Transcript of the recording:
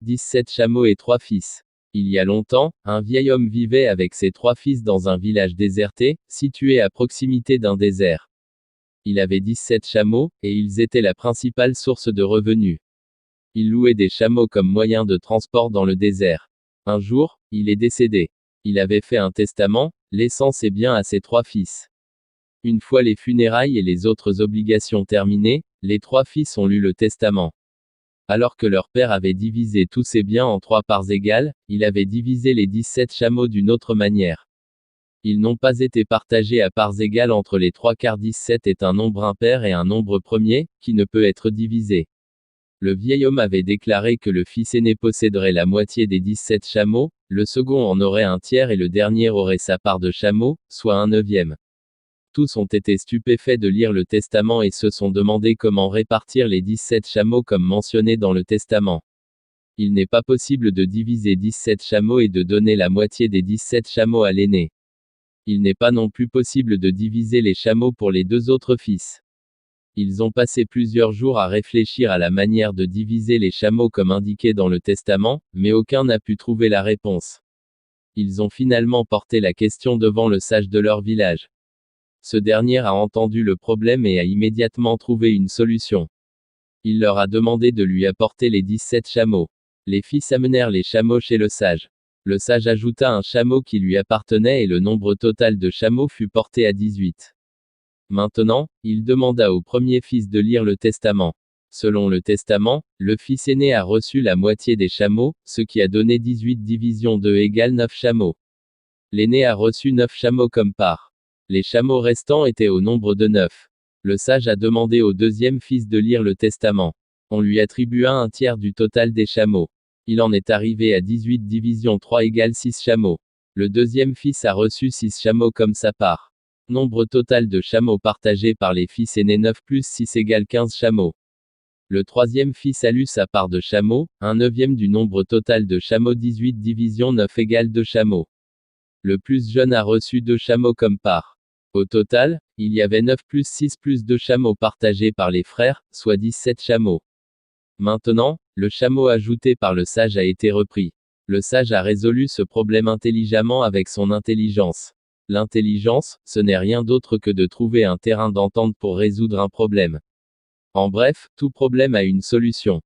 17 chameaux et 3 fils. Il y a longtemps, un vieil homme vivait avec ses 3 fils dans un village déserté, situé à proximité d'un désert. Il avait 17 chameaux, et ils étaient la principale source de revenus. Il louait des chameaux comme moyen de transport dans le désert. Un jour, il est décédé. Il avait fait un testament, laissant ses biens à ses 3 fils. Une fois les funérailles et les autres obligations terminées, les 3 fils ont lu le testament. Alors que leur père avait divisé tous ses biens en 3 parts égales, il avait divisé les 17 chameaux d'une autre manière. Ils n'ont pas été partagés à parts égales entre les 3 car 17 est un nombre impair et un nombre premier, qui ne peut être divisé. Le vieil homme avait déclaré que le fils aîné posséderait la moitié des 17 chameaux, le second en aurait un tiers et le dernier aurait sa part de chameaux, soit un neuvième. Tous ont été stupéfaits de lire le testament et se sont demandé comment répartir les 17 chameaux comme mentionné dans le testament. Il n'est pas possible de diviser 17 chameaux et de donner la moitié des 17 chameaux à l'aîné. Il n'est pas non plus possible de diviser les chameaux pour les 2 autres fils. Ils ont passé plusieurs jours à réfléchir à la manière de diviser les chameaux comme indiqué dans le testament, mais aucun n'a pu trouver la réponse. Ils ont finalement porté la question devant le sage de leur village. Ce dernier a entendu le problème et a immédiatement trouvé une solution. Il leur a demandé de lui apporter les 17 chameaux. Les fils amenèrent les chameaux chez le sage. Le sage ajouta un chameau qui lui appartenait et le nombre total de chameaux fut porté à 18. Maintenant, il demanda au premier fils de lire le testament. Selon le testament, le fils aîné a reçu la moitié des chameaux, ce qui a donné 18 division 2 égale 9 chameaux. L'aîné a reçu 9 chameaux comme part. Les chameaux restants étaient au nombre de 9. Le sage a demandé au deuxième fils de lire le testament. On lui attribua un tiers du total des chameaux. Il en est arrivé à 18 division 3 égale 6 chameaux. Le deuxième fils a reçu 6 chameaux comme sa part. Nombre total de chameaux partagés par les fils aînés 9 plus 6 égale 15 chameaux. Le troisième fils a lu sa part de chameaux, un neuvième du nombre total de chameaux 18 division 9 égale 2 chameaux. Le plus jeune a reçu 2 chameaux comme part. Au total, il y avait 9 plus 6 plus 2 chameaux partagés par les frères, soit 17 chameaux. Maintenant, le chameau ajouté par le sage a été repris. Le sage a résolu ce problème intelligemment avec son intelligence. L'intelligence, ce n'est rien d'autre que de trouver un terrain d'entente pour résoudre un problème. En bref, tout problème a une solution.